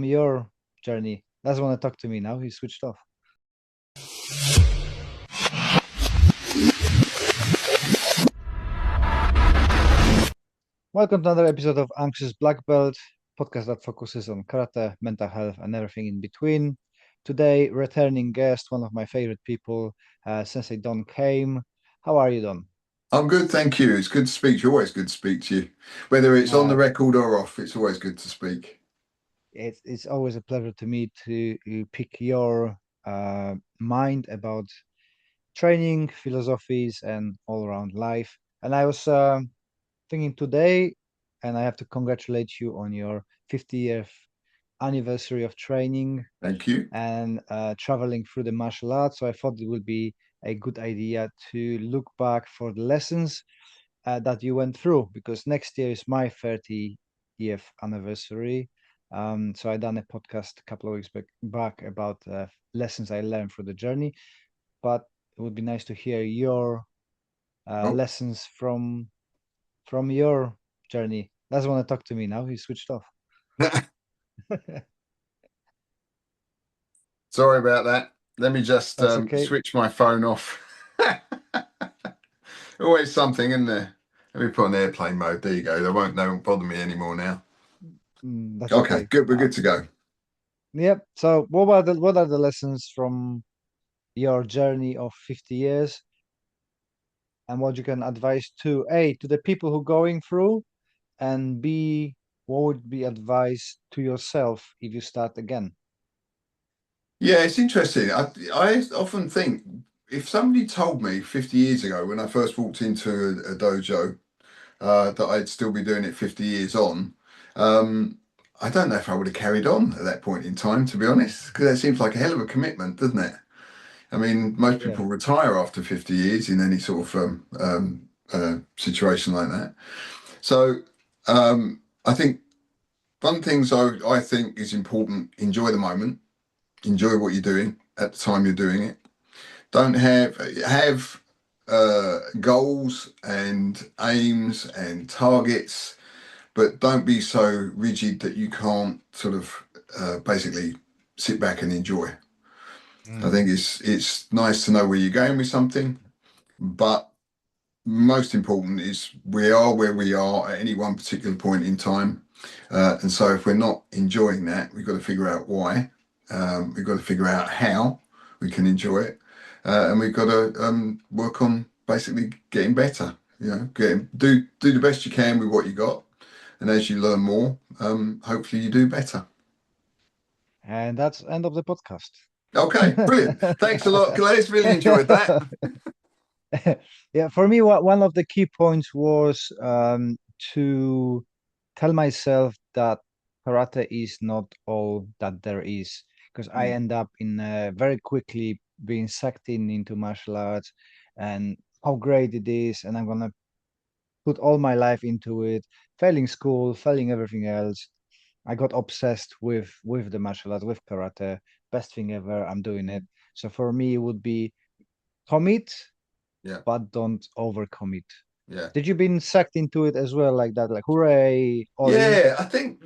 your journey. Doesn't want to talk to me now. He switched off. Welcome to another episode of Anxious Black Belt, podcast that focuses on karate, mental health, and everything in between. Today, returning guest, one of my favorite people, Sensei Don came. How are you, Don? I'm good, thank you. It's good to speak to you. Always good to speak to you. Whether it's on the Uh, record or off, it's always good to speak. it's always a pleasure to me to pick your mind about training, philosophies, and all around life. And I was thinking today, and I have to congratulate you on your 50th anniversary of training Thank you. and traveling through the martial arts. So I thought it would be a good idea to look back for the lessons that you went through, because next year is my 30th anniversary. So I done a podcast a couple of weeks back about lessons I learned through the journey, but it would be nice to hear your Oh, lessons from your journey. Doesn't want to talk to me now. He switched off. sorry about that. Let me just That's okay. switch my phone off. Always something, isn't there? Let me put on airplane mode. There you go. They won't bother me anymore now. That's Okay, okay. good. We're good to go. Yep. So what are the lessons from your journey of 50 years, and what you can advise to A, to the people who going through, and B, what would be advice to yourself if you start again? Yeah, it's interesting. I often think if somebody told me 50 years ago when I first walked into a dojo that I'd still be doing it 50 years on. Um, I don't know if I would have carried on at that point in time, to be honest, because that seems like a hell of a commitment, doesn't it? I mean, most Yeah. people retire after 50 years in any sort of situation like that. So I think one things I think is important, enjoy the moment, enjoy what you're doing at the time you're doing it. Don't have goals and aims and targets, but don't be so rigid that you can't sort of basically sit back and enjoy. I Mm. think it's nice to know where you're going with something, but most important is we are where we are at any one particular point in time. And so if we're not enjoying that, we've got to figure out why. We've got to figure out how we can enjoy it. And we've got to work on basically getting better. Do the best you can with what you got. And as you learn more, hopefully you do better. And that's end of the podcast. Okay, brilliant. Thanks a lot, Gladys. Really enjoyed that. Yeah, for me, one of the key points was to tell myself that karate is not all that there is, because I Mm, end up in very quickly being sucked into martial arts and how great it is, and I'm gonna put all my life into it, failing school, failing everything else. I got obsessed with the martial arts, with karate. Best thing ever. I'm doing it. So for me, it would be commit, yeah, but don't overcommit. yeah. Did you been sucked into it as well, like that? Like, hooray, all in? Yeah, I think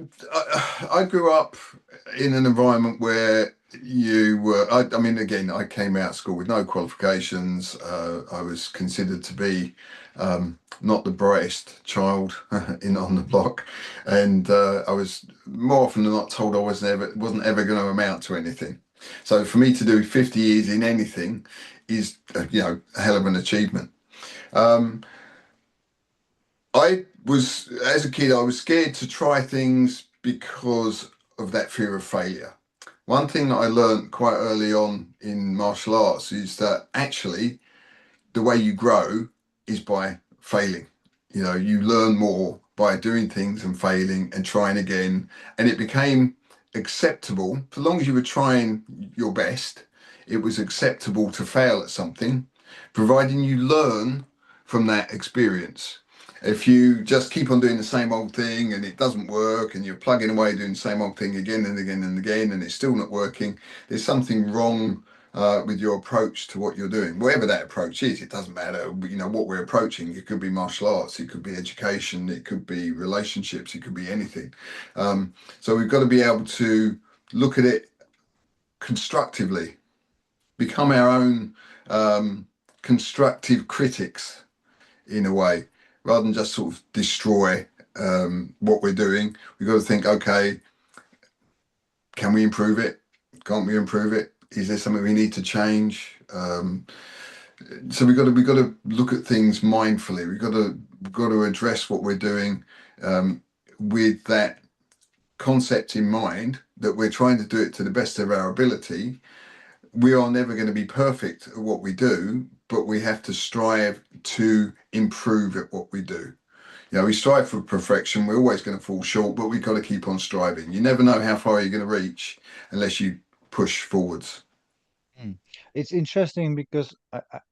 I grew up in an environment where you were. I mean, again, I came out of school with no qualifications. I was considered to be not the brightest child in on the block, and I was more often than not told I wasn't ever going to amount to anything. So for me to do 50 years in anything is, a hell of an achievement. Um, as a kid, I was scared to try things because of that fear of failure. One thing that I learned quite early on in martial arts is that actually the way you grow is by failing. You learn more by doing things and failing and trying again. And it became acceptable, so long as you were trying your best, it was acceptable to fail at something, providing you learn from that experience. If you just keep on doing the same old thing and it doesn't work and you're plugging away doing the same old thing again and again and again and it's still not working, there's something wrong with your approach to what you're doing. Whatever that approach is, it doesn't matter, what we're approaching. It could be martial arts, it could be education, it could be relationships, it could be anything. So we've got to be able to look at it constructively, become our own constructive critics in a way, rather than just sort of destroy what we're doing. We've got to think, okay, can we improve it? Can't we improve it? Is there something we need to change? So we got to look at things mindfully. We've got to address what we're doing with that concept in mind that we're trying to do it to the best of our ability. We are never going to be perfect at what we do, but we have to strive to improve at what we do. You know, we strive for perfection. We're always going to fall short, but we've got to keep on striving. You never know how far you're going to reach unless you push forwards. Mm. It's interesting because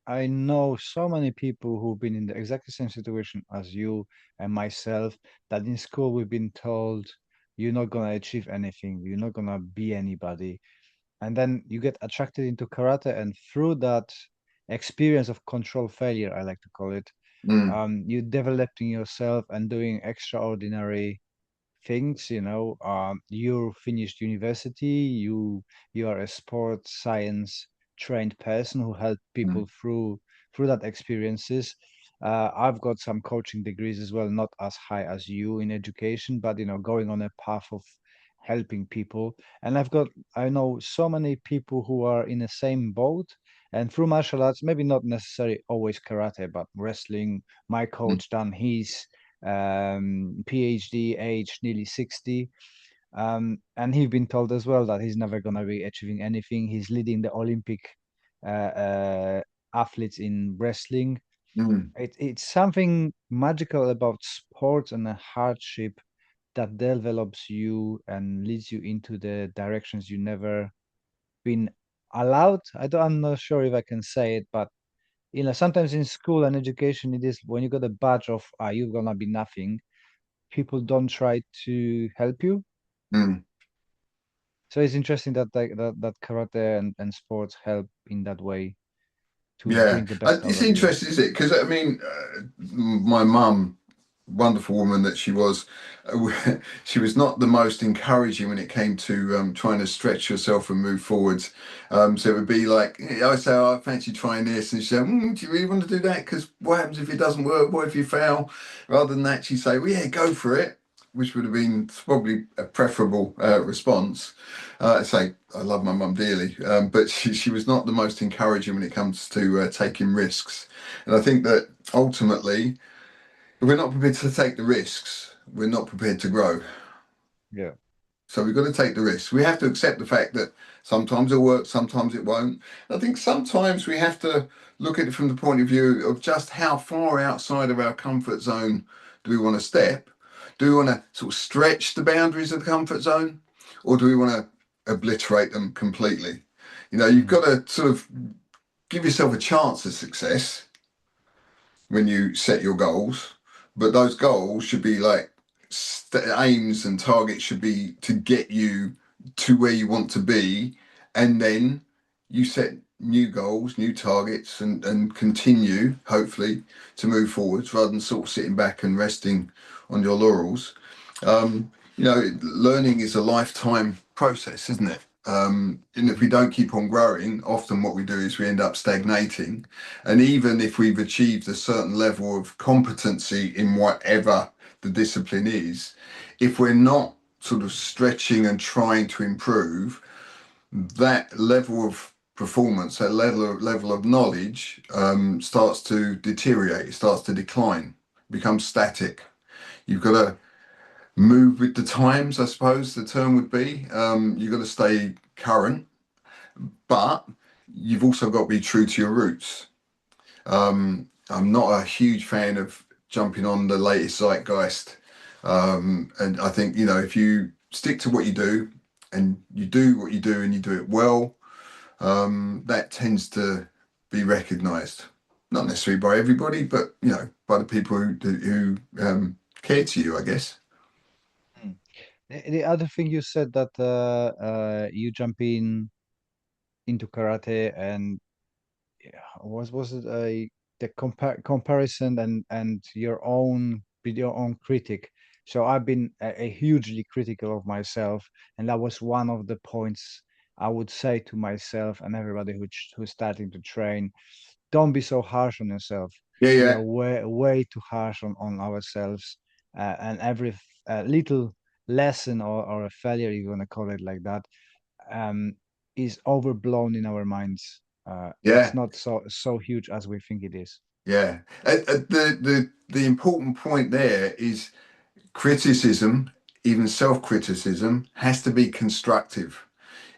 I know so many people who've been in the exactly same situation as you and myself, that in school we've been told you're not gonna achieve anything, you're not gonna be anybody. And then you get attracted into karate, and through that experience of control failure, I like to call it, Mm, you developing yourself and doing extraordinary things. You finished university, you are a sports science trained person who helped mm, people through that experiences. I've got some coaching degrees as well, not as high as you in education, but going on a path of helping people. And I know so many people who are in the same boat, and through martial arts, maybe not necessarily always karate, but wrestling. My mm, coach done his PhD, age nearly 60. And he's been told as well that he's never going to be achieving anything. He's leading the Olympic athletes in wrestling. mm, It's something magical about sports and the hardship that develops you and leads you into the directions you never been allowed. I'm not sure if I can say it, but sometimes in school and education, it is when you got a badge of you're gonna be nothing, people don't try to help you. mm. So it's interesting that karate and sports help in that way to Yeah, bring the best out it's of you. interesting, is it? Because I mean, my mum, wonderful woman that she was, she was not the most encouraging when it came to trying to stretch yourself and move forwards. So it would be like, I say, oh, I fancy trying this, and she said, do you really want to do that? Because what happens if it doesn't work? What if you fail? Rather than that, she'd say, well, yeah, go for it, which would have been probably a preferable response. I say I love my mum dearly, but she was not the most encouraging when it comes to taking risks. And I think that ultimately, if we're not prepared to take the risks, we're not prepared to grow. Yeah. So we've got to take the risks. We have to accept the fact that sometimes it'll work, sometimes it won't. I think sometimes we have to look at it from the point of view of just how far outside of our comfort zone do we want to step? Do we want to sort of stretch the boundaries of the comfort zone, or do we want to obliterate them completely? You know, you've Mm, got to sort of give yourself a chance of success when you set your goals, but those goals should be like aims and targets should be to get you to where you want to be, and then you set new goals, new targets, and continue hopefully to move forwards rather than sort of sitting back and resting on your laurels. Learning is a lifetime process, isn't it? And if we mhm, don't keep on growing, often what we do is we end up stagnating. And even if we've achieved a certain level of competency in whatever the discipline is, if we're not sort of stretching and trying to improve, that level of performance, that level of knowledge starts to deteriorate, it starts to decline, becomes static. You've got to move with the times, I suppose the term would be. You've got to stay current, but you've also got to be true to your roots. I'm not a huge fan of jumping on the latest zeitgeist. And I think, if you stick to what you do and you do what you do and you do it well, that tends to be recognized. Not necessarily by everybody, but, by the people who care to you, I guess. mm. The other thing you said that you jump into karate, and yeah, was it the comparison and your own with your own critic. So I've been a hugely critical of myself, and that was one of the points I would say to myself and everybody who's starting to train. Don't be so harsh on yourself. Yeah, We are yeah, way too harsh on ourselves, and every little lesson or a failure, you want to call it like that, um, is overblown in our minds. It's yeah, not so huge as we think it is. yeah. The important point there is criticism, even self-criticism, has to be constructive.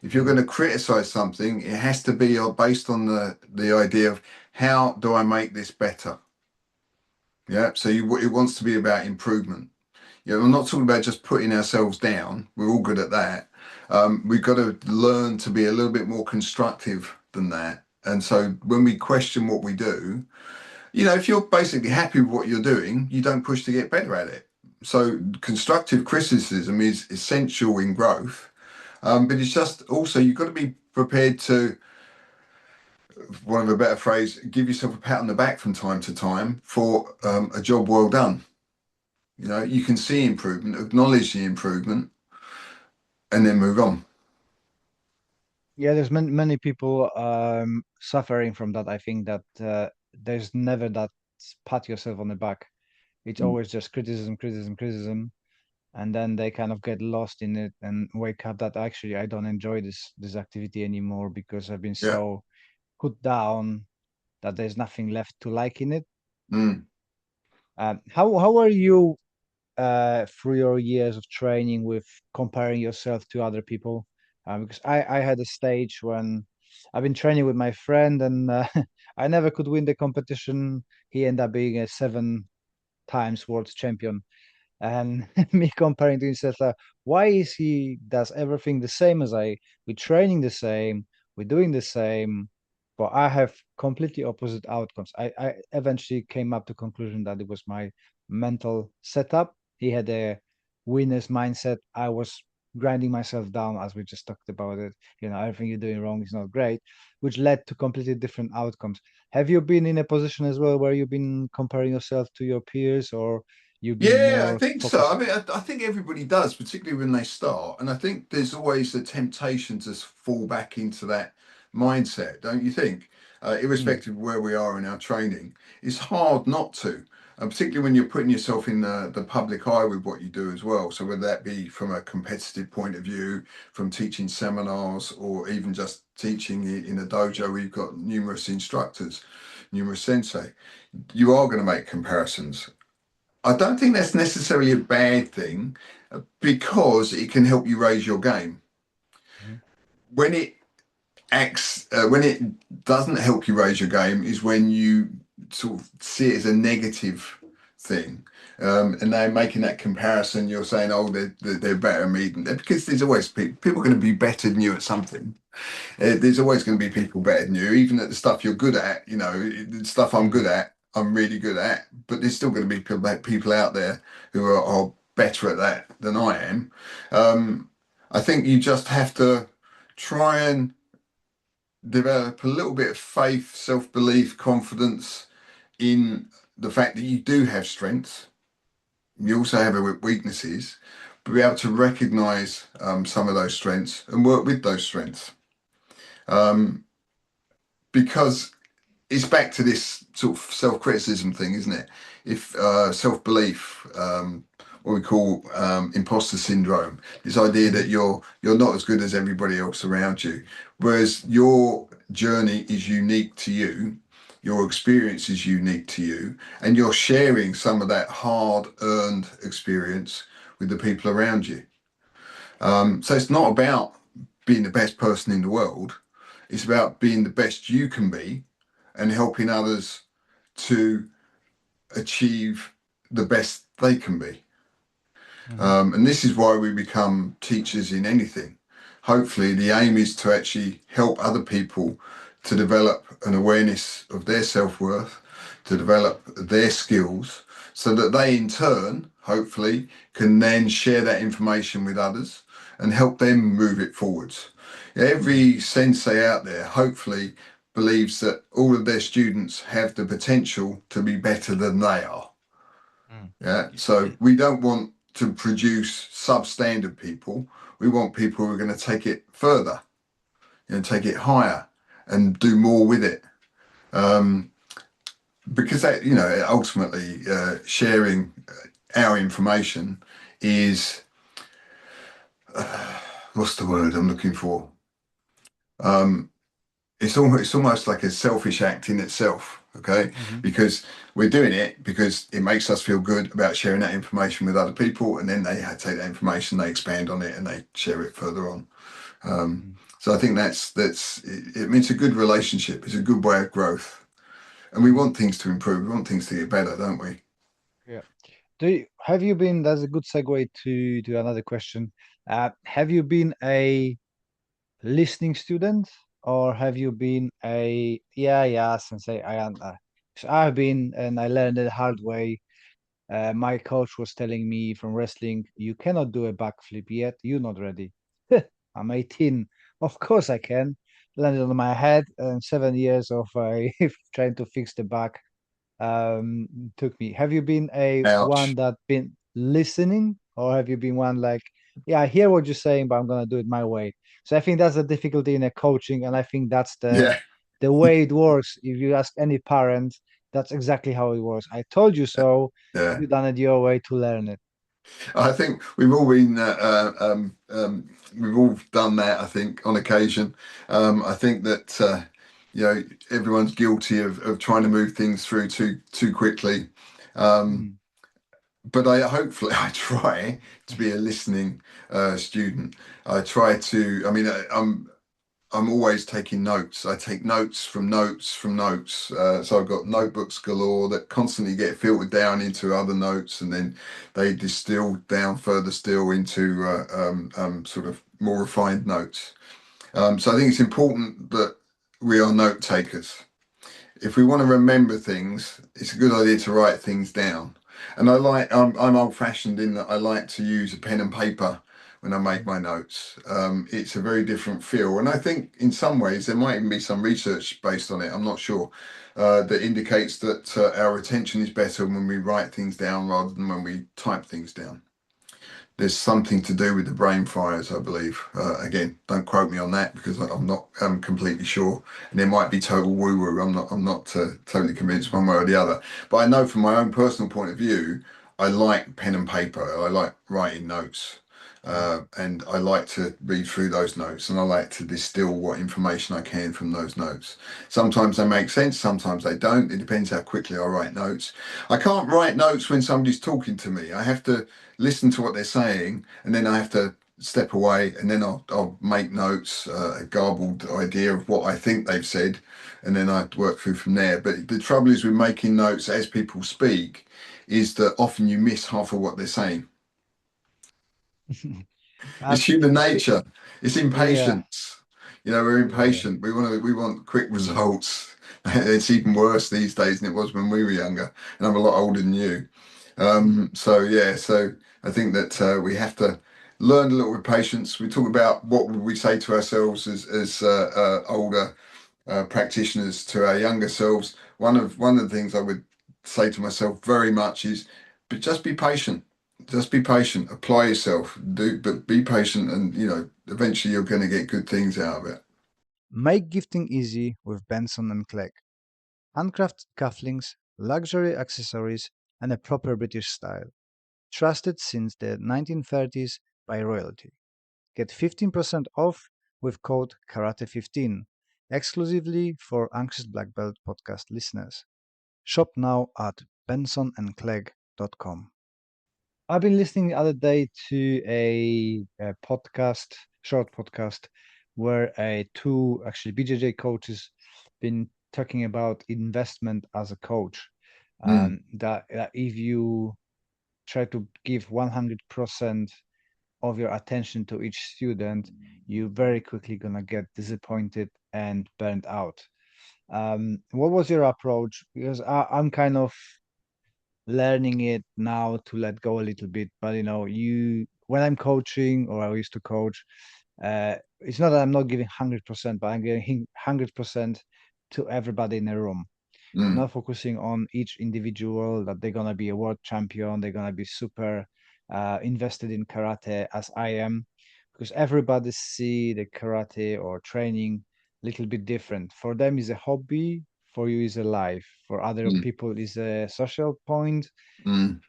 If you're Mhm. going to criticize something, it has to be based on the idea of how do I make this better? Yeah. So it wants to be about improvement. Yeah, I'm not talking about just putting ourselves down. We're all good at that. We've got to learn to be a little bit more constructive than that. And so when we question what we do, if you're basically happy with what you're doing, you don't push to get better at it. So constructive criticism is essential in growth. But it's just also you've got to be prepared to, for want of a better phrase, give yourself a pat on the back from time to time for Mhm. a job well done. You can see improvement, acknowledge the improvement, and then move on. Yeah, there's many people suffering from that. I think that there's never that pat yourself on the back. It's Mm. always just criticism, criticism, criticism, and then they kind of get lost in it and wake up that actually I don't enjoy this activity anymore because I've been Yeah. so put down that there's nothing left to like in it. Mm. How are you through your years of training with comparing yourself to other people? Because I had a stage when I've been training with my friend and I never could win the competition. He ended up being a 7 times world champion and me comparing to himself, why is he does everything the same as I? We're training the same, we're doing the same, but I have completely opposite outcomes. I eventually came up to conclusion that it was my mental setup. He had a winner's mindset. I was grinding myself down, as we just talked about it. Everything you're doing wrong is not great, which led to completely different outcomes. Have you been in a position as well where you've been comparing yourself to your peers, or you've been Yeah, I more think so. I focused? mean, I think everybody does, particularly when they start. And I think there's always a temptation to fall back into that mindset, don't you think? Mm, Irrespective of where we are in our training, it's hard not to, and particularly when you're putting yourself in the public eye with what you do as well. So whether that be from a competitive point of view, from teaching seminars, or even just teaching in a dojo where you've got numerous instructors, numerous sensei, you are going to make comparisons. I don't think that's necessarily a bad thing because it can help you raise your game. mhm, When it when it doesn't help you raise your game is when you sort of see it as a negative thing. And they're making that comparison. You're saying, "Oh, they're better than me," because there's always people are going to be better than you at something. There's always going to be people better than you, even at the stuff you're good at. The stuff I'm mm, good at, I'm really good at. But there's still going to be people out there who are better at that than I am. Um, I think you just have to try and develop a little bit of faith, self-belief, confidence in the fact that you do have strengths. You also have weaknesses, but be able to recognize some of those strengths and work with those strengths. Um, because it's back to this sort of self-criticism thing, isn't it? If self-belief, what we call imposter syndrome, this idea mhm, that you're not as good as everybody else around you, whereas your journey is unique to you, your experience is unique to you, and you're sharing some of that hard-earned experience with the people around you. So it's not about being the best person in the world. It's about being the best you can be and helping others to achieve the best they can be. mhm, And this is why we become teachers in anything. Hopefully, the aim is to actually help other people to develop an awareness of their self worth, to develop their skills, so that they in turn, hopefully, can then share that information with others and help them move it forwards. mm, Every sensei out there, hopefully, believes that all of their students have the potential to be better than they are. mm. Yeah. Y- So y- we don't want to produce substandard people. We want people who are going to take it further, take it higher and do more with it. Um, because that, ultimately sharing our information is what's the word I'm looking for? Um, it's almost like a selfish act in itself, okay? Hmm. Because we're doing it because it makes us feel good about sharing that information with other people, and then they take that information, they expand on it, and they share it further on. Um, so I think that's it, I mean, it's a good relationship. It's a good way of growth, and we Hmm. want things to improve. We want things to get better, don't we? Yeah. Have you been, that's a good segue to another question. Have you been a listening student, or have you been a yeah, yeah, sensei, I am. 'Cause I've been, and I learned it the hard way. My coach was telling me from wrestling, you cannot do a backflip yet. You're not ready. I'm 18. Of course I can. Landed on my head, and 7 years of trying to fix the back took me. Have you been a one Ouch. that been listening, or have you been one like, yeah, I hear what you're saying, but I'm gonna do it my way? So I think that's the difficulty in a coaching, and I think that's Yeah, the way it works. If you ask any parent, that's exactly how it works. I told you so. yeah. You done it your way to learn it. I think we've all done that. I think on occasion. I think that everyone's guilty of trying to move things through too quickly. Um, Mhm. but I hopefully I try to be a listening student. I try to. I mean, I'm always taking notes. I take notes from notes from notes. So I've got Mhm. notebooks galore that constantly get filtered down into other notes, and then they distill down further still into sort of more refined notes. So I think it's important that we are note takers. If we want to remember things, it's a good idea to write things down. And I'm old fashioned in that I like to use a pen and paper when I make Mhm. my notes. It's a very different feel. And I think in some ways there might even be some research based on it. I'm not sure. That indicates that our attention is better when we write things down rather than when we type things down. There's something to do with the brain fires, I believe. Again, don't quote me on that because I'm not completely sure, and there might be total woo woo. I'm not totally convinced one way or the other. But I know from my own personal point of view, I like pen and paper. I like writing notes, Mhm. and I like to read through those notes, and I like to distill what information I can from those notes. Sometimes they make sense, sometimes they don't. It depends how quickly I write notes. I can't write notes when somebody's talking to me. I have to listen to what they're saying, and then I have to step away, and then I'll make notes, a garbled idea of what I think they've said, and then I work through from there. But the trouble is with making notes as people speak, is that often you miss half of what they're saying. Uh, It's human spe- nature. It's yeah, impatience. We're yeah. impatient. We want quick results. It's even worse these days than it was when we were younger, and I'm a lot older than you. So yeah, so I think that we have to learn a little with patience. We talk about what would we say to ourselves as older practitioners to our younger selves. One of the things I would say to myself very much is, but just be patient. Just be patient. Apply yourself. But be patient, and eventually you're going to get good things out of it. Make gifting easy with Benson and Clegg. Handcrafted cufflinks, luxury accessories, and a proper British style. Trusted since the 1930s by royalty. Get 15% off with code Karate15, exclusively for Anxious Black Belt podcast listeners. Shop now at bensonandclegg.com. I've been listening the other day to a podcast, short podcast, where two actually BJJ coaches been talking about investment as a coach. Mm, That if you try to give 100% of your attention to each student, you very quickly gonna get disappointed and burned out. What was your approach? Because I'm kind of learning it now to let go a little bit. But you when I'm coaching or I used to coach, it's not that I'm not giving 100%, but I'm giving 100% to everybody in the room. mm, Not focusing on each individual that they're gonna be a world champion, they're gonna be super. invested in karate as I am, because everybody see the karate or training a little bit different. For them is a hobby, for you is a life, for other mm, people is a social point. mm,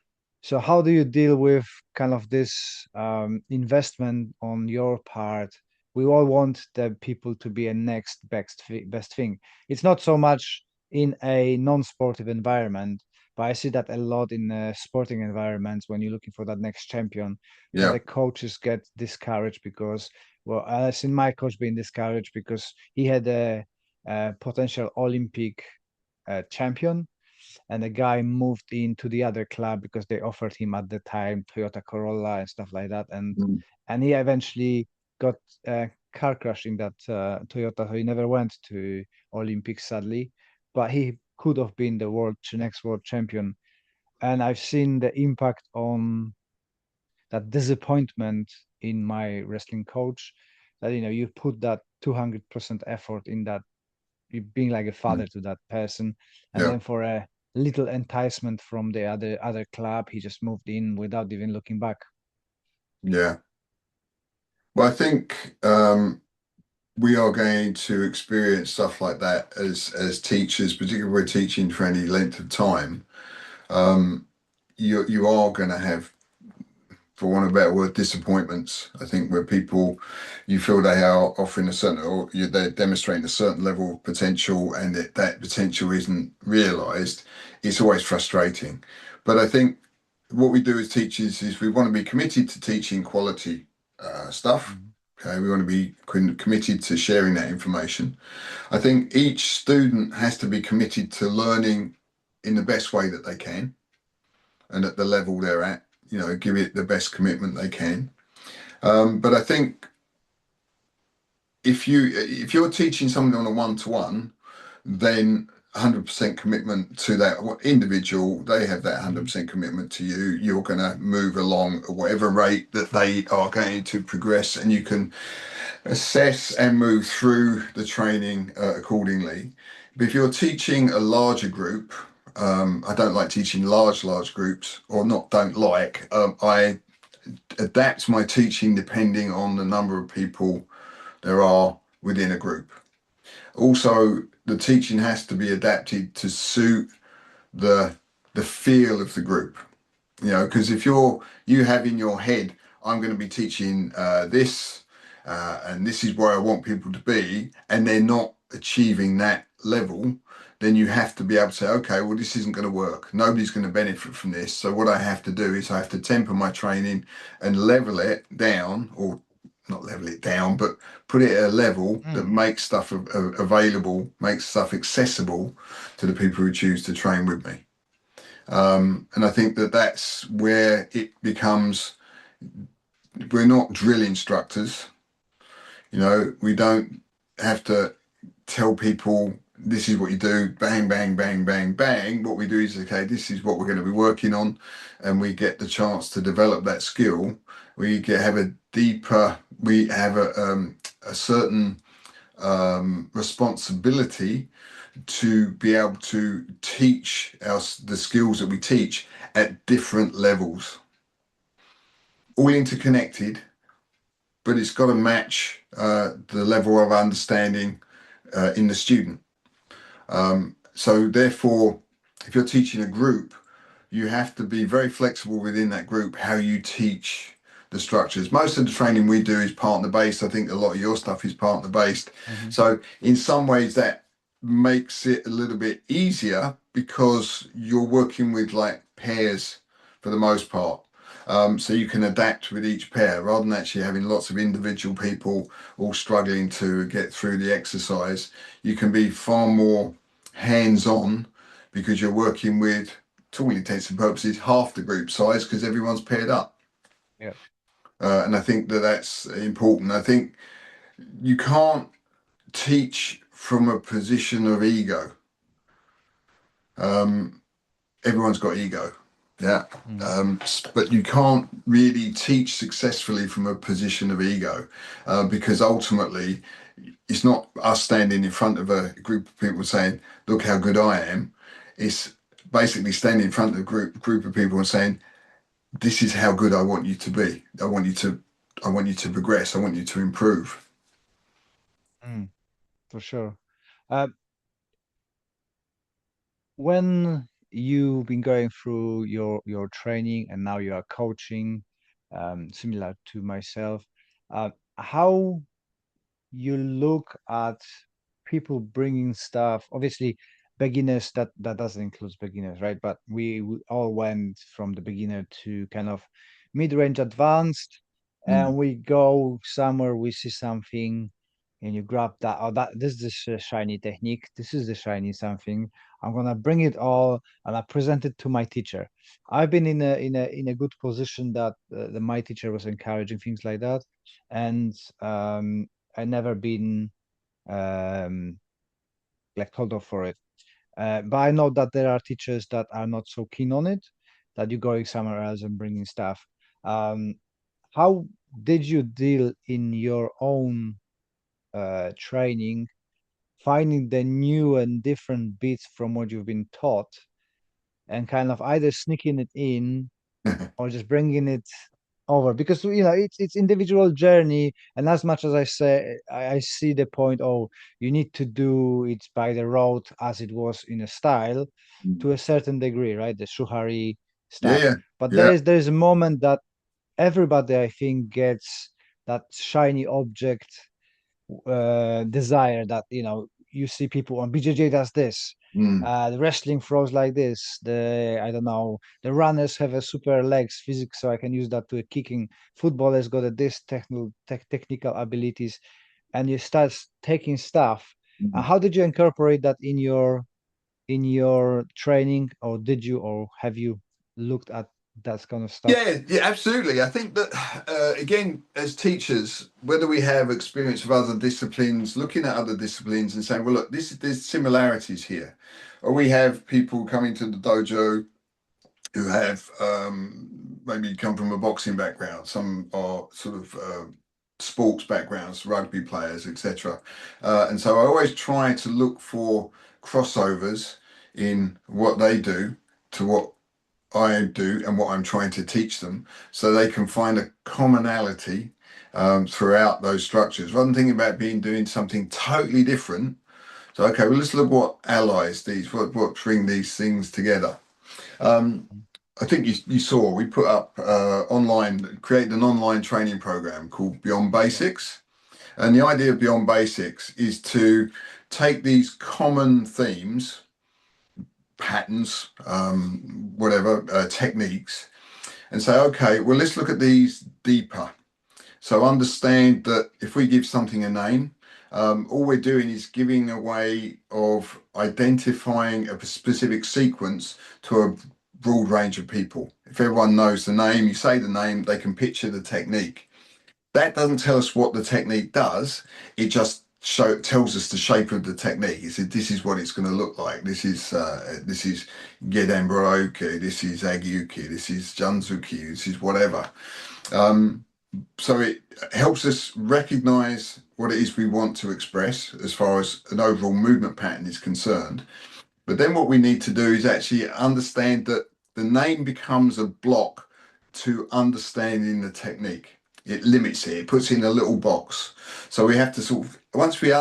So how do you deal with kind of this investment on your part? We all want the people to be a next best thing. It's not so much in a non-sportive environment, but I see that a lot in sporting environments when you're looking for that next champion, that yeah. the coaches get discouraged because, well, I've seen my coach being discouraged because he had a potential Olympic champion, and the guy moved into the other club because they offered him at the time Toyota Corolla and stuff like that, Mm, and he eventually got a car crash in that Toyota, so he never went to Olympics sadly, but he could have been the next world champion. And I've seen the impact on that disappointment in my wrestling coach, that you put that 200% effort in that, you being like a mm, father to that person, and yeah. then for a little enticement from the other club, he just moved in without even looking back. Yeah. Well, I think we are going to experience stuff like that as teachers, particularly if we're teaching for any length of time. Um, you are going to have, for want of a better word, disappointments. I think where people, you feel they are offering a certain, or they're demonstrating a certain level of potential, and that potential isn't realised. It's always frustrating. But I think what we do as teachers is we want to be committed to teaching quality stuff. Mhm. Okay, we want to be committed to sharing that information. I think each student has to be committed to learning in the best way that they can and at the level they're at, give it the best commitment they can. But I think if you're teaching somebody on a one-to-one, then 100% commitment to that individual, they have that Mhm. 100% commitment to you. You're going to move along at whatever rate that they are going to progress, and you can assess and move through the training accordingly. But if you're teaching a larger group, I don't like teaching large groups, or not don't like. I adapt my teaching depending on the number of people there are within a group. Also, the teaching has to be adapted to suit the the feel of the group. Because if you have in your head, I'm going to be teaching this, and this is where I want people to be, and they're not achieving that level, then you have to be able to say, okay, well, this isn't going to work. Nobody's going to benefit from this. So what I have to do is I have to temper my training and level it down, or not level it down, but put it at a level that Mm. makes stuff available, makes stuff accessible to the people who choose to train with me. And I think that that's where it becomes, we're not drill instructors. We don't have to tell people this is what you do, bang, bang, bang, bang, bang. What we do is, okay, this is what we're going to be working on, and we get the chance to develop that skill. We have a certain responsibility to be able to teach the skills that we teach at different levels, all interconnected, but it's got to match the level of understanding in the student. So therefore, if you're teaching a group, you have to be very flexible within that group how you teach the structures. Most of the training we do is partner based. I think a lot of your stuff is partner based. Mhm. So in some ways that makes it a little bit easier because you're working with like pairs for the most part. So you can adapt with each pair rather than actually having lots of individual people all struggling to get through the exercise. You can be far more hands-on because you're working with, to all intents and purposes, half the group size because everyone's paired up. Yeah. And I think that that's important. I think you can't teach from a position of ego. Um, Everyone's got ego. Yeah. Mhm. But you can't really teach successfully from a position of ego because ultimately it's not us standing in front of a group of people saying, look how good I am. It's basically standing in front of a group of people and saying, this is how good I want you to be. I want you to progress. I want you to improve. Mm, for sure. Uh, when you've been going through your training and now you are coaching, similar to myself, how you look at people bringing stuff. Obviously, beginners, that doesn't include beginners, right? But we all went from the beginner to kind of mid-range advanced, Mm. and we go somewhere, we see something, and you grab that. Oh, that this is the shiny technique. This is the shiny something. I'm gonna bring it all and I present it to my teacher. I've been in a good position that my teacher was encouraging things like that, and I never been um, like told off for it. But I know that there are teachers that are not so keen on it, that you're going somewhere else and bringing stuff. Um, how did you deal in your own training, finding the new and different bits from what you've been taught, and kind of either sneaking it in or just bringing it over? Because it's individual journey, and as much as I say I see the point, oh, you need to do it by the road as it was in a style to a certain degree, right? The shuhari Yeah, stuff. yeah, But yeah. there's a moment that everybody, I think, gets that shiny object desire, that you see people on BJJ does this, Mm, the wrestling throws like this, the I don't know, the runners have a super legs physics, so I can use that to a kicking. Footballers got a this technical abilities, and you start taking stuff. mm. How did you incorporate that in your training, or did you, or have you looked at that kind of stuff? Yeah, yeah, absolutely. I think that again, as teachers, whether we have experience of other disciplines, looking at other disciplines and saying, "Well, look, there's similarities here," or we have people coming to the dojo who have maybe come from a boxing background. Some are sort of sports backgrounds, rugby players, etc. And so I always try to look for crossovers in what they do to what I do and what I'm trying to teach them, so they can find a commonality throughout those structures. Rather than thinking about being doing something totally different. So okay, well let's look what allies these, what bring these things together. Um, I think you saw we put up online, created an online training program called Beyond Yeah. Basics. And the idea of Beyond Basics is to take these common themes, patterns, whatever, techniques, and say, okay, well, let's look at these deeper. So understand that if we give something a name, all we're doing is giving a way of identifying a specific sequence to a broad range of people. If everyone knows the name, you say the name, they can picture the technique. That doesn't tell us what the technique does. It just tells us the shape of the technique. It said this is what it's going to look like. This is Gedan Baroque. This is Agyuki. This is Janzuki. This is whatever. Um, so it helps us recognize what it is we want to express as far as an overall movement pattern is concerned. But then what we need to do is actually understand that the name becomes a block to understanding the technique. It limits it, it puts it in a little box. So we have to sort of, once we've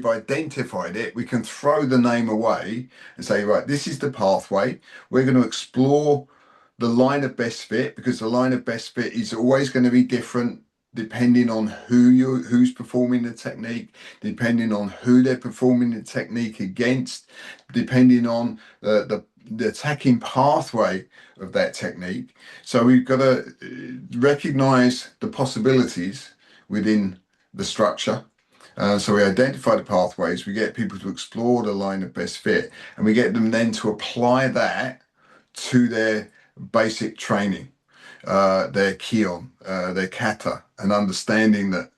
identified it, we can throw the name away and say, right, this is the pathway. We're going to explore the line of best fit, because the line of best fit is always going to be different depending on who's performing the technique, depending on who they're performing the technique against, depending on the attacking pathway of that technique. So we've got to recognize the possibilities within the structure. So we identify the pathways, we get people to explore the line of best fit, and we get them then to apply that to their basic training, their kion, their kata, and understanding that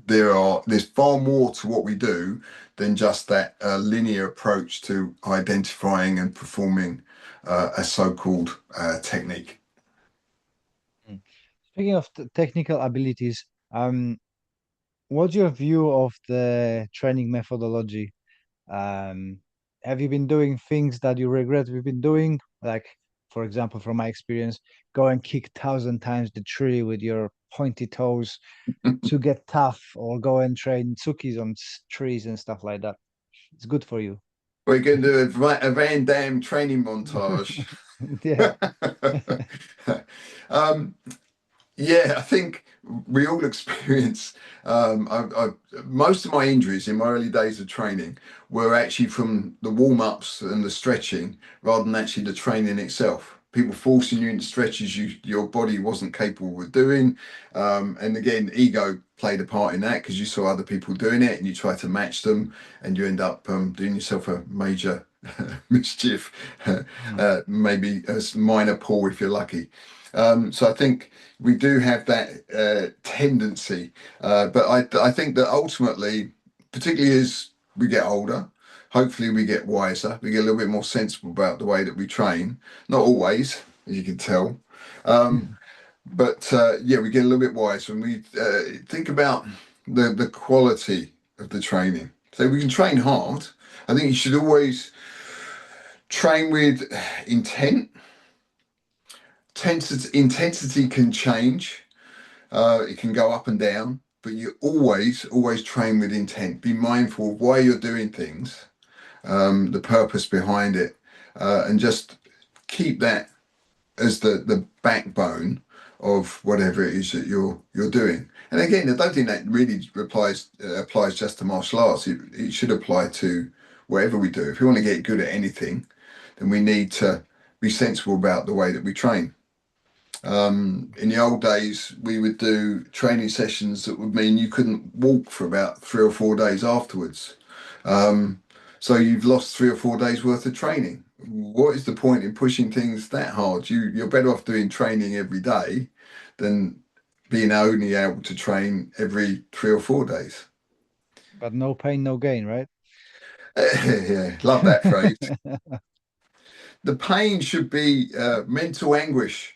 there's far more to what we do than just that linear approach to identifying and performing a so-called technique. Mm. Speaking of technical abilities, what's your view of the training methodology? Um, have you been doing things that you regret we've been doing? Like, for example, from my experience, go and kick 1,000 times the tree with your pointy toes to get tough, or go and train tsukis on trees and stuff like that. It's good for you. We're going to do a Van Damme training montage. Yeah. um, Yeah, I think we all experience. Most of my injuries in my early days of training were actually from the warm ups and the stretching rather than actually the training itself. People forcing you into stretches your body wasn't capable of doing. And again, ego played a part in that because you saw other people doing it and you try to match them and you end up doing yourself a major mischief, Mm. maybe a minor pull if you're lucky. So I think we do have that tendency, but I think that ultimately, particularly as we get older, hopefully we get wiser, we get a little bit more sensible about the way that we train. Not always, as you can tell, um, but yeah, we get a little bit wiser and we think about the quality of the training. So we can train hard. I think you should always train with intent. Intensity can change. It can go up and down, but you always train with intent. Be mindful of why you're doing things, the purpose behind it, and just keep that as the backbone of whatever it is that you're doing. And again, I don't think that really applies just to martial arts. It should apply to whatever we do. If we want to get good at anything, then we need to be sensible about the way that we train. In the old days, we would do training sessions that would mean you couldn't walk for about 3 or 4 days afterwards. Um, so you've lost 3 or 4 days worth of training. What is the point in pushing things that hard? You're better off doing training every day than being only able to train every 3 or 4 days. But no pain, no gain, right? Yeah, love that phrase. The pain should be mental anguish.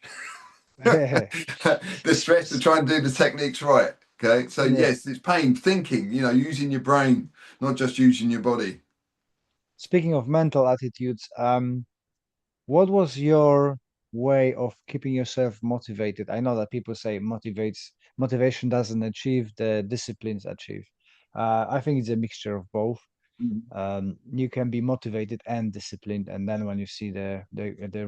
The stress of trying to do the techniques right. Okay, so Yeah. yes, it's pain, thinking, using your brain, not just using your body. Speaking of mental attitudes, what was your way of keeping yourself motivated? I know that people say motivation doesn't achieve, the disciplines achieve. I think it's a mixture of both. You can be motivated and disciplined, and then when you see the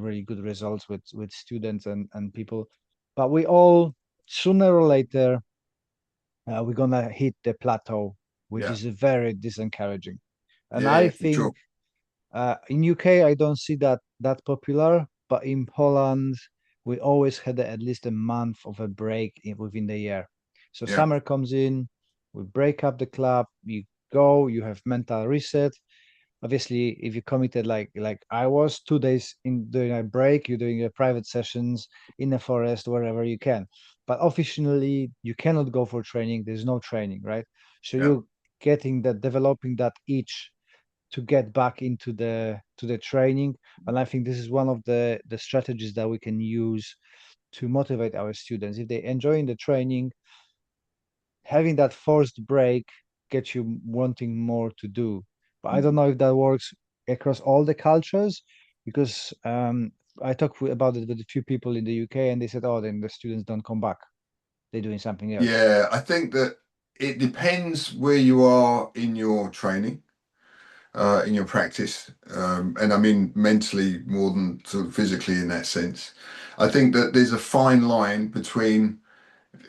really good results with students and people, but we all sooner or later we're gonna hit the plateau, which Yeah, is very disencouraging. And yeah, I yeah, for sure. think in UK, I don't see that popular, but in Poland, we always had at least a month of a break within the year. So Yeah, summer comes in, we break up the club, you go, you have mental reset. Obviously, if you committed like I was 2 days in doing a break, you're doing a private sessions in the forest, wherever you can. But officially, you cannot go for training. There's no training, right? So yeah. you're getting that, developing that itch to get back into the training. And I think this is one of the strategies that we can use to motivate our students. If they enjoying the training, having that forced break gets you wanting more to do. But I don't know if that works across all the cultures, because I talked about it with a few people in the UK, and they said, "Oh, then the students don't come back; they're doing something else." Yeah, I think that it depends where you are in your training, in your practice, and I mean mentally more than sort of physically in that sense. I think that there's a fine line between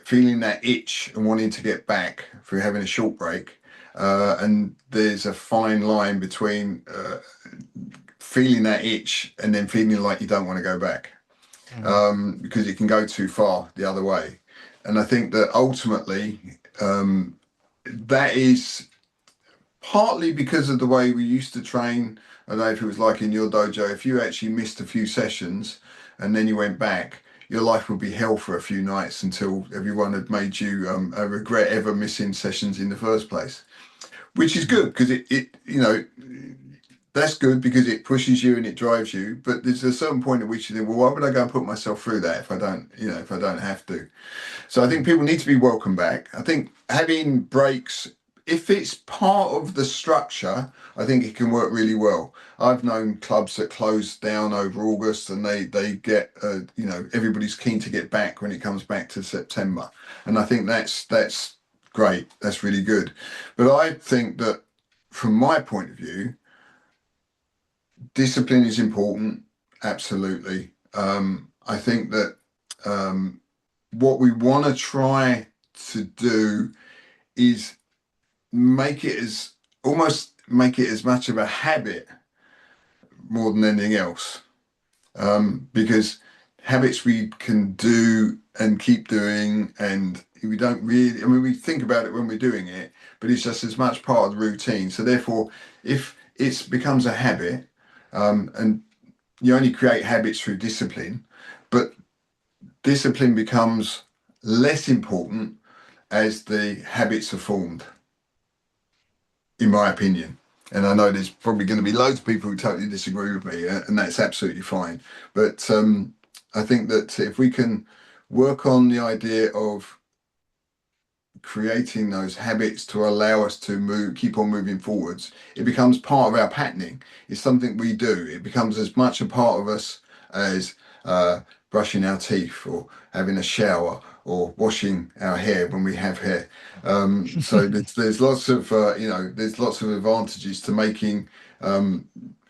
feeling that itch and wanting to get back through having a short break. And there's a fine line between feeling that itch and then feeling like you don't want to go back, Mhm. because it can go too far the other way. And I think that ultimately, that is partly because of the way we used to train. I don't know if it was like in your dojo, if you actually missed a few sessions and then you went back, your life would be hell for a few nights until everyone had made you regret ever missing sessions in the first place. Which is Mhm. good because that's good because it pushes you and it drives you. But there's a certain point at which you think, well, why would I go and put myself through that if I don't have to? So I think Mhm. people need to be welcome back. I think having breaks if it's part of the structure, I think it can work really well. I've known clubs that close down over August, and they get everybody's keen to get back when it comes back to September, and I think that's great. That's really good. But I think that from my point of view, discipline is important. Absolutely. I think that what we want to try to do is make it as almost make it as much of a habit more than anything else. Because habits we can do and keep doing, and we don't really, I mean, we think about it when we're doing it, but it's just as much part of the routine. So therefore, if it becomes a habit, and you only create habits through discipline, but discipline becomes less important as the habits are formed, in my opinion. And I know there's probably going to be loads of people who totally disagree with me, and that's absolutely fine. But I think that if we can work on the idea of creating those habits to allow us to move, keep on moving forwards, it becomes part of our patterning. It's something we do. It becomes as much a part of us as brushing our teeth or having a shower or washing our hair when we have hair. So there's lots of there's lots of advantages to making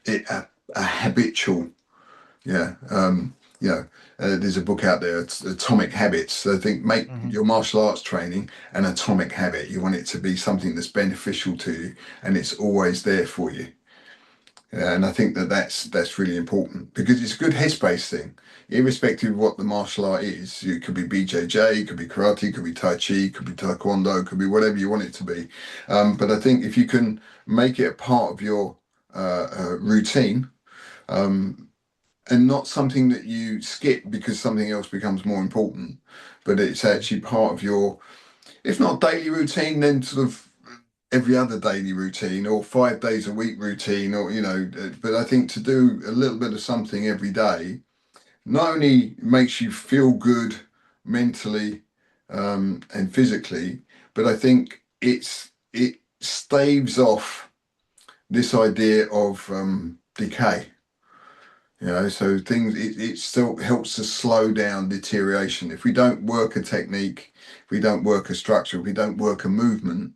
it a habitual. Yeah. There's a book out there, it's Atomic Habits. I think make Mhm. your martial arts training an atomic habit. You want it to be something that's beneficial to you, and it's always there for you. Yeah, and I think that that's really important because it's a good headspace thing, irrespective of what the martial art is. It could be BJJ, it could be karate, it could be Tai Chi, it could be Taekwondo, it could be whatever you want it to be. But I think if you can make it a part of your routine, um, and not something that you skip because something else becomes more important, but it's actually part of your, if not daily routine, then sort of every other daily routine or 5 days a week routine, or but I think to do a little bit of something every day not only makes you feel good mentally and physically, but I think it staves off this idea of decay. So things it still helps to slow down deterioration. If we don't work a technique, if we don't work a structure, if we don't work a movement,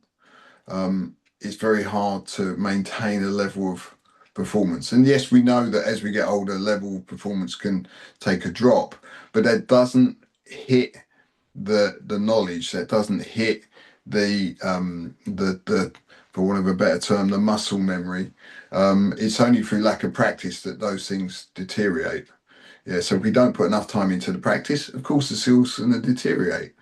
it's very hard to maintain a level of performance. And yes, we know that as we get older, level of performance can take a drop, but that doesn't hit the knowledge. That doesn't hit the for want of a better term, the muscle memory. It's only through lack of practice that those things deteriorate. Yeah, so if we don't put enough time into the practice, of course the skills going to deteriorate.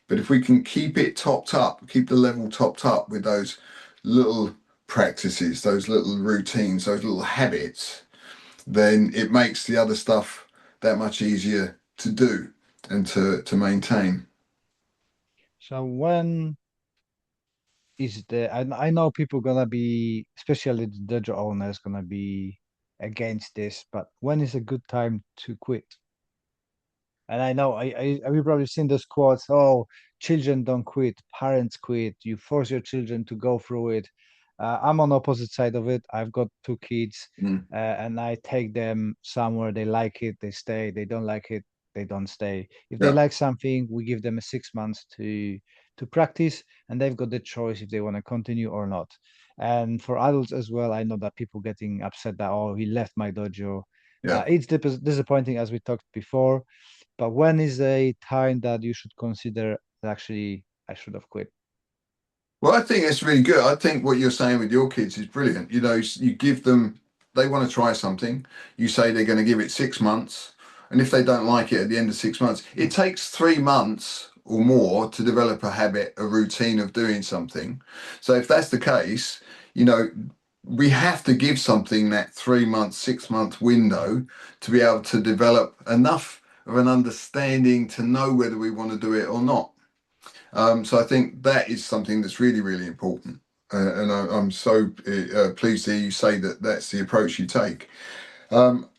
But if we can keep it topped up, keep the level topped up with those little practices, those little routines, those little habits, then it makes the other stuff that much easier to do and to maintain. So when is I know people gonna be, especially the dojo owners, gonna be against this, but when is a good time to quit? And I know we've probably seen those quotes. Oh, children don't quit, parents quit. You force your children to go through it. I'm on opposite side of it. I've got two kids, Mm, and I take them somewhere. They like it, they stay. They don't like it, they don't stay. If they yeah. like something, we give them a 6 months to practice, and they've got the choice if they want to continue or not. And for adults as well, I know that people getting upset that, oh, he left my dojo. Yeah. It's disappointing, as we talked before, but when is a time that you should consider that actually I should have quit? Well, I think it's really good. I think what you're saying with your kids is brilliant. You give them, they want to try something. You say they're going to give it 6 months. And if they don't like it at the end of 6 months, it takes 3 months or more to develop a habit, a routine of doing something. So if that's the case, you know, we have to give something that 3 month, 6 month window to be able to develop enough of an understanding to know whether we want to do it or not. So I think that is something that's really, really important. And I'm so pleased to hear you say that that's the approach you take. Um,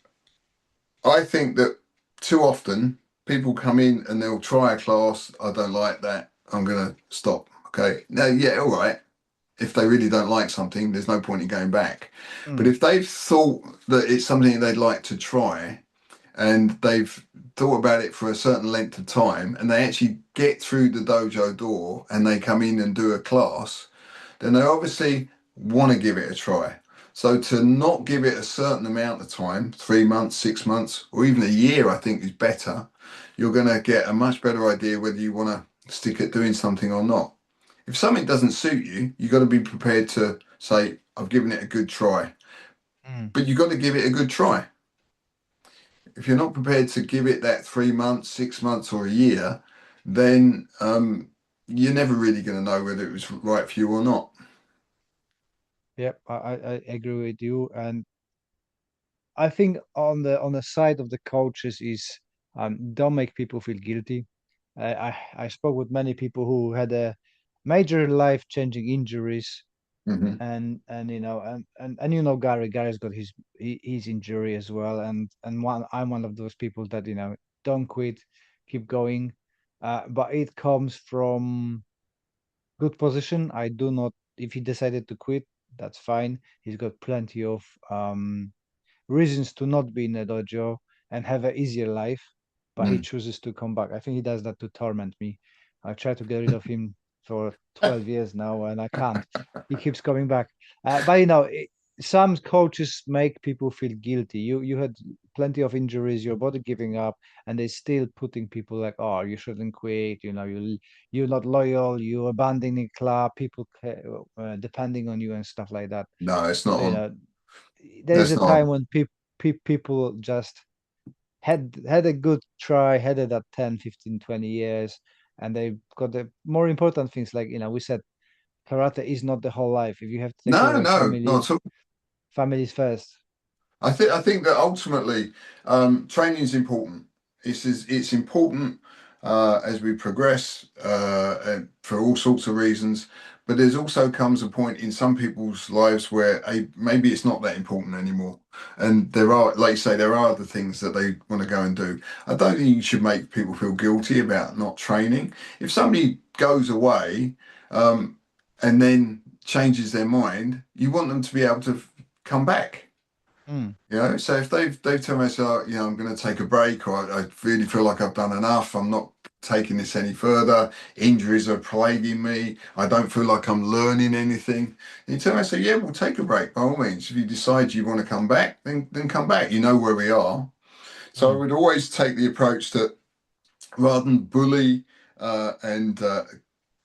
I think that too often people come in and they'll try a class. I don't like that. I'm going to stop. Okay. No, yeah, all right. if they really don't like something, there's no point in going back. But Mm, if they've thought that it's something they'd like to try and they've thought about it for a certain length of time and they actually get through the dojo door and they come in and do a class, then they obviously want to give it a try. So to not give it a certain amount of time, 3 months, 6 months, or even a year, I think is better. You're going to get a much better idea whether you want to stick at doing something or not. If something doesn't suit you, you've got to be prepared to say, I've given it a good try. mm. But you've got to give it a good try. If you're not prepared to give it that 3 months, 6 months, or a year, then you're never really going to know whether it was right for you or not. Yep, I agree with you. And I think on the side of the coaches is don't make people feel guilty. I spoke with many people who had a major life-changing injuries, Hmm. and and you know Gary's got his injury as well, and I'm one of those people that don't quit, keep going, but it comes from good position. I do not. If he decided to quit, that's fine. He's got plenty of reasons to not be in a dojo and have an easier life, but he Mm. chooses to come back. I think he does that to torment me. I try to get rid of him for 12 years now, and I can't. He keeps coming back. But some coaches make people feel guilty. You had plenty of injuries, your body giving up, and they're still putting people like, oh, you shouldn't quit. You're not loyal. You abandoning club. People depending on you and stuff like that. No, it's not So on. there is That's a not on. time when people just had a good try, had it at 10, 15, 20 years, and they got the more important things like, we said karate is not the whole life. If you have to take care No, of a no, family, not at all. families first. I think that ultimately training is important. It's important as we progress and for all sorts of reasons. But there's also comes a point in some people's lives where maybe it's not that important anymore, and there are, like you say, there are other things that they want to go and do. I don't think you should make people feel guilty about not training. If somebody goes away um, and then changes their mind, you want them to be able to come back. Mm, So if they've told me, so I'm going to take a break, or I really feel like I've done enough, I'm not taking this any further. Injuries are plaguing me. I don't feel like I'm learning anything. And you tell me, I say, yeah, we'll take a break by all means. If you decide you want to come back, then come back. You know where we are. So I mm, would always take the approach that rather than bully and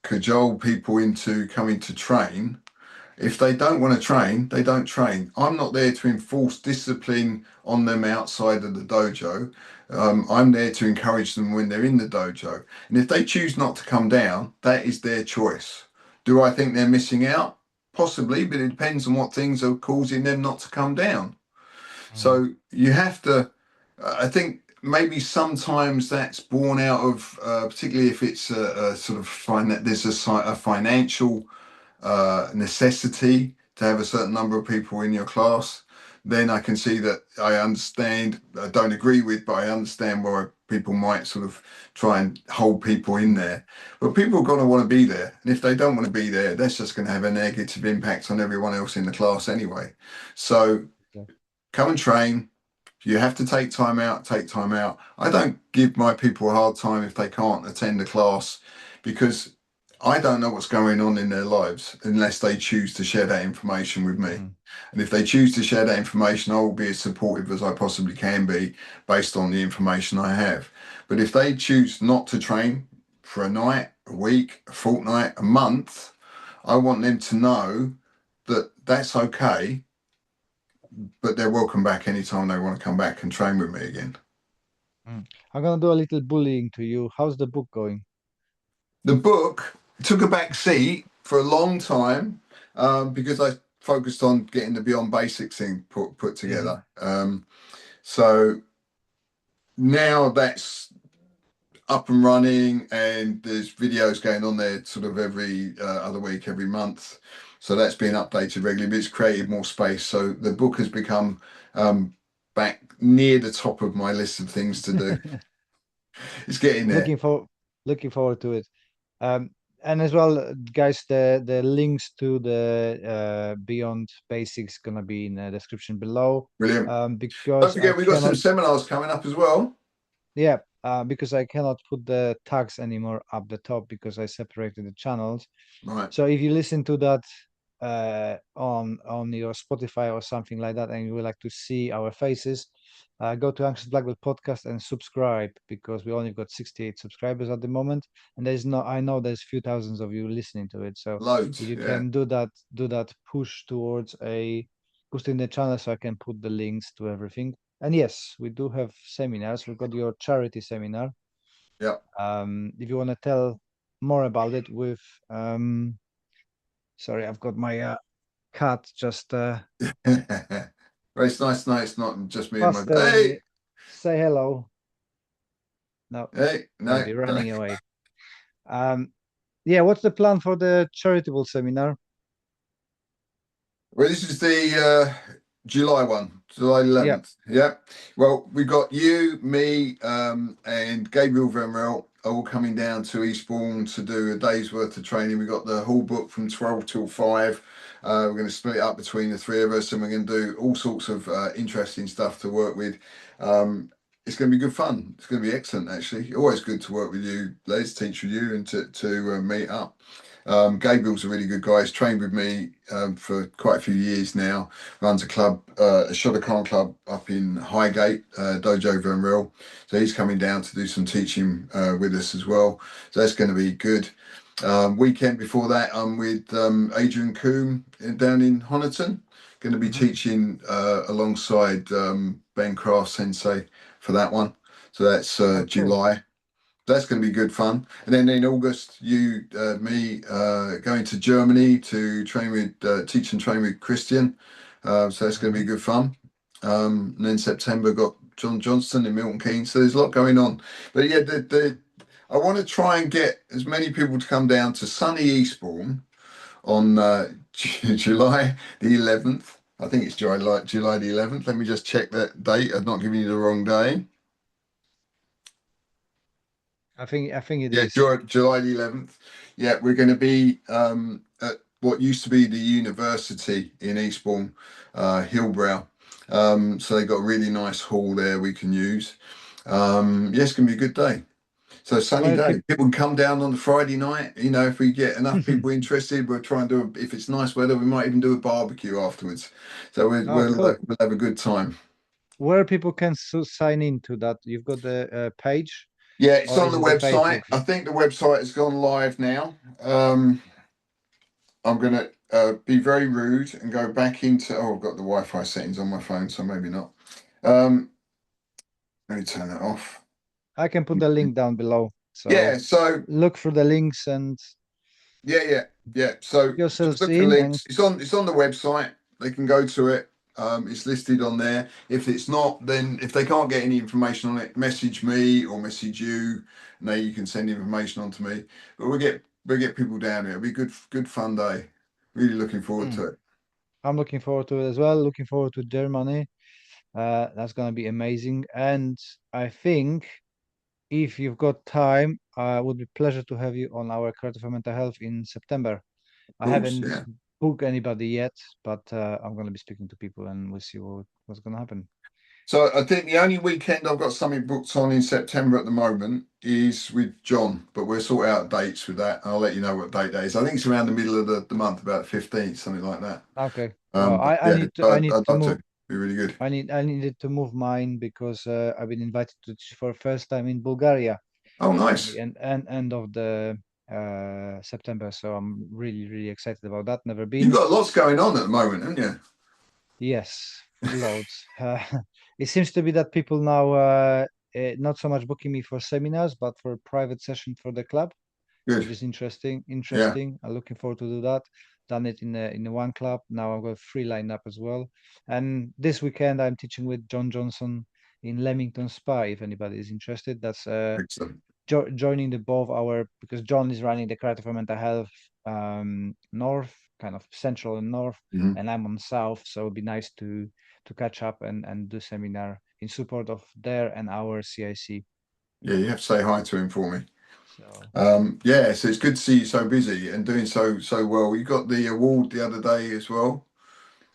cajole people into coming to train. If they don't want to train, they don't train. I'm not there to enforce discipline on them outside of the dojo. I'm there to encourage them when they're in the dojo. And if they choose not to come down, that is their choice. Do I think they're missing out? Possibly, but it depends on what things are causing them not to come down. mm, So you have to, I think maybe sometimes that's born out of, particularly if it's a sort of there's a financial necessity to have a certain number of people in your class, then I can see that I understand. I don't agree with, but I understand why people might sort of try and hold people in there. But people are going to want to be there. And if they don't want to be there, that's just going to have a negative impact on everyone else in the class anyway. So okay. come and train. If you have to take time out, take time out. I don't give my people a hard time if they can't attend a class because I don't know what's going on in their lives unless they choose to share that information with me. Mm, And if they choose to share that information, I will be as supportive as I possibly can be based on the information I have. But if they choose not to train for a night, a week, a fortnight, a month, I want them to know that that's okay, but they're welcome back anytime they want to come back and train with me again. mm. I'm gonna do a little bullying to you. How's the book going? The book took a back seat for a long time because I focused on getting the Beyond Basics thing put Hmm. together. So now that's up and running, and there's videos going on there sort of every other week, every month. So that's being updated regularly, but it's created more space. So the book has become um, back near the top of my list of things to do. It's getting there. Looking for looking forward to it. Um, and as well, guys, the links to the Beyond Basics gonna be in the description below. Brilliant. Don't Because I forget, we've got some cannot, seminars coming up as well. yeah, because I cannot put the tags anymore up the top because I separated the channels. Right. So if you listen to that on your Spotify or something like that, and you would like to see our faces, go to Anxious Black Belt podcast and subscribe because we only got 68 subscribers at the moment, and there's no I know there's few thousands of you listening to it. So if Loads. you Yeah. can do that push towards a boosting the channel, so I can put the links to everything. And yes, we do have seminars. We've got your charity seminar. Yeah. If you want to tell more about it with sorry, I've got my cat just Well, it's nice. No, it's not just me and my. pestering Hey, me. Say hello. No, hey, no. maybe running away. Um, yeah, what's the plan for the charitable seminar? Well, this is the July one, July Yeah. 11th. Yeah. Well, we got you, me, and Gabriel Vermel all coming down to Eastbourne to do a day's worth of training. We got the whole book from 12 till 5. We're going to split it up between the three of us, and we're going to do all sorts of interesting stuff to work with. It's going to be good fun. It's going to be excellent, actually. Always good to work with you, Les, teach with you, and to meet up. Gabriel's a really good guy. He's trained with me for quite a few years now. Runs a club, a Shotokan club up in Highgate, Dojo Vermel. So he's coming down to do some teaching with us as well. So that's going to be good. Weekend before that, I'm with Adrian Coombe down in Honiton. Going to be Hmm. teaching alongside Ben Craft Sensei for that one. So that's Oh, cool. July. That's going to be good fun. And then in August, you, me, going to Germany to train with, teach and train with Christian. So that's going to be Hmm. good fun. And then September got John Johnston in Milton Keynes. So there's a lot going on. But yeah, I want to try and get as many people to come down to sunny Eastbourne on July the 11th. I think it's July the 11th. Let me just check that date. I'm not giving you the wrong day. I think it Yeah, is. July the 11th. Yeah, we're going to be at what used to be the university in Eastbourne, Hillbrow. So they've got a really nice hall there we can use. Yeah, it's going to be a good day. So sunny Where day. people People can come down on the Friday night. You know, if we get enough people interested, we'll try and do. If it's nice weather, we might even do a barbecue afterwards. So Oh, cool. we'll have a good time. Where people can sign into that? You've got the page, Yeah, it's or on is the it the website. Facebook? I think the website has gone live now. I'm going to be very rude and go back into. Oh, I've got the Wi-Fi settings on my phone, so maybe not. Um, Let me turn that off. I can put the link down below. Yeah, So so look through the links and yeah. So just yourselves look for in and links. It's on the website. They can go to it. It's listed on there. If it's not, then if they can't get any information on it, message me or message you. And then you can send information on to me. But we'll get people down here. It'll be good fun day. Really looking forward mm, to it. I'm looking forward to it as well. Looking forward to Germany. That's gonna be amazing. And I think if you've got time, would be pleasure to have you on our Creative for Mental Health in September. Of I course, haven't yeah. booked anybody yet, but I'm gonna be speaking to people and we'll see what's gonna happen. So I think the only weekend I've got something booked on in September at the moment is with John, but we'll sort out dates with that. I'll let you know what date that is. I think it's around the middle of the month, about the 15th, something like that. Okay. Well, But yeah, I need I'd to love to. move. Be really good. I needed to move mine because I've been invited to teach for first time in Bulgaria Oh, on the nice. end of the September. So I'm really excited about that. Never You've been. got lots going on at the moment, haven't you? Yes, loads. It seems to be that people now not so much booking me for seminars, but for private session for the club, which Good. is interesting. Yeah. Interesting. I'm looking forward to do that. Done it in the one club. Now I've got three lined up as well. And this weekend I'm teaching with John Johnson in Leamington Spa. If anybody is interested, that's Excellent. joining the both our because John is running the Creative for Mental Health north, kind of central and north, Mhm. and I'm on south. So it'd be nice to catch up and do seminar in support of their and our CIC. Yeah, you have to say hi to him for me. So Yeah, so it's good to see you so busy and doing so well. You got the award the other day as well.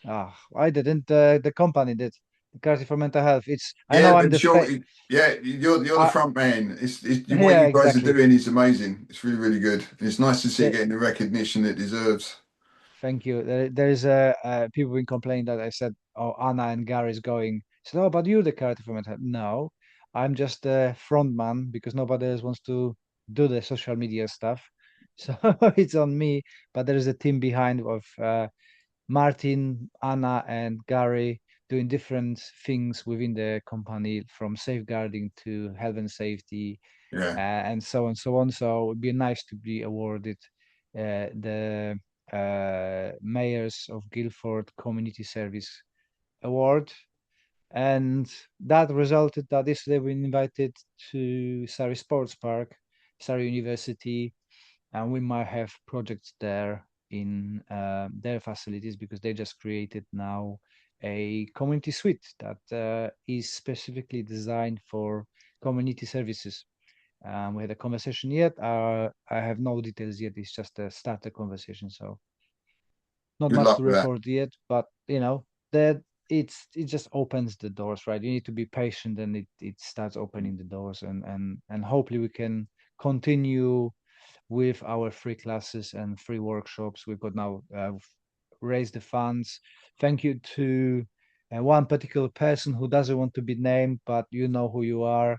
I didn't. The company did. The Karate for Mental Health. I Yeah, know I'm but the face. yeah, you're the front man. What Yeah, you guys are exactly. doing is amazing. It's really, really good. And it's nice to see it The, getting the recognition it deserves. Thank you. There's people been complaining that I said, "Oh, Anna and Gary is going." I said, "Oh, but you're the character from it." No, I'm just the front man because nobody else wants to do the social media stuff. So it's on me. But there is a team behind of Martin, Anna, and Gary doing different things within the company, from safeguarding to health and safety, Yeah, and so on, so on. So it'd be nice to be awarded the Mayors of Guildford Community Service Award, and that resulted that this they've been invited to Surrey Sports Park, Surrey University, and we might have projects there in their facilities because they just created now a community suite that is specifically designed for community services. We had a conversation yet. I have no details yet. It's just a starter conversation, so not good much to luck with that. report yet. But that it just opens the doors, right? You need to be patient, and it starts opening the doors, and hopefully we can continue with our free classes and free workshops. We've got now raised the funds. Thank you to one particular person who doesn't want to be named, but you know who you are,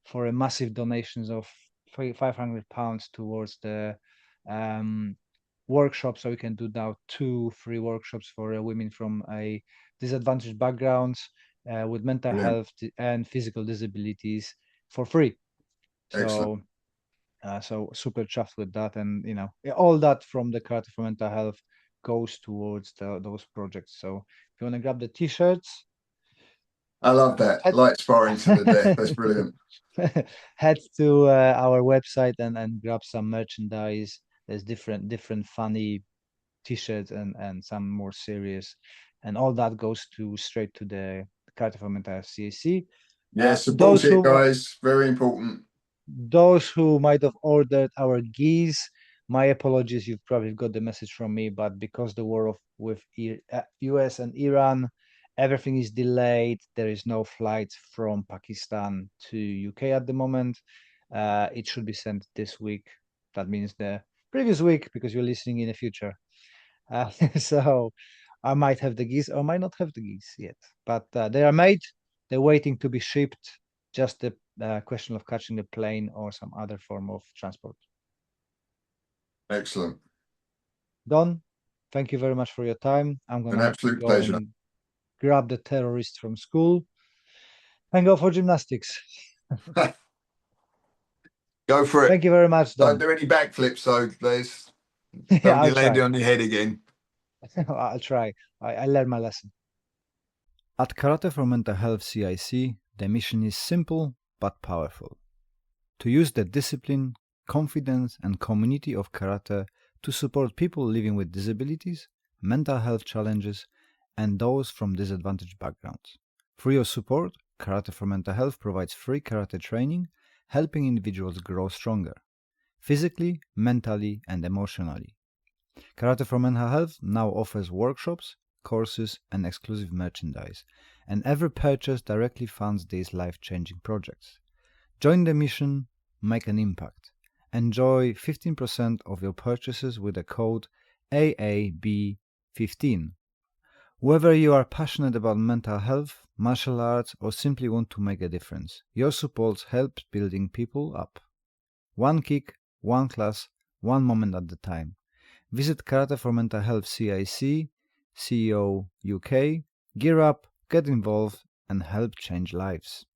for a massive donations of £500 towards the um, workshop. So we can do now 2 free workshops for women from a disadvantaged backgrounds with mental Brilliant. health and physical disabilities for free. Excellent. So super chuffed with that, and all that from the Karate for Mental Health goes towards those projects. So if you want to grab the t-shirts, I love that. head Light sparring to the death. That's brilliant. head to our website and grab some merchandise. There's different funny t-shirts and some more serious, and all that goes to straight to the Karate for Mental Health CAC. Yeah, support Those it, who guys. Very important. might have ordered our geese, my apologies. You've probably got the message from me, but because the war with US and Iran, everything is delayed. There is no flights from Pakistan to UK at the moment. It should be sent this week. That means the previous week because you're listening in the future. So I might have the geese or might not have the geese yet, but they are made. They're waiting to be shipped. Just the question of catching the plane or some other form of transport. Excellent. Don, thank you very much for your time. I'm An gonna have to absolute go pleasure. and grab the terrorists from school and go for gymnastics. Go for it. Thank you very much, Don't Don. do any backflips, though, Les. Yeah, Don't be I'll landing try. on your head again. I'll try. I learned my lesson. At Karate for Mental Health CIC, the mission is simple but powerful: to use the discipline, confidence, and community of karate to support people living with disabilities, mental health challenges, and those from disadvantaged backgrounds. Through your support, Karate for Mental Health provides free karate training, helping individuals grow stronger, physically, mentally, and emotionally. Karate for Mental Health now offers workshops, courses, and exclusive merchandise, and every purchase directly funds these life-changing projects. Join the mission, make an impact. Enjoy 15% of your purchases with the code AAB15. Whether you are passionate about mental health, martial arts, or simply want to make a difference, your support helps building people up. One kick, one class, one moment at a time. Visit Karate for Mental Health CIC, CEO UK, gear up, get involved, and help change lives.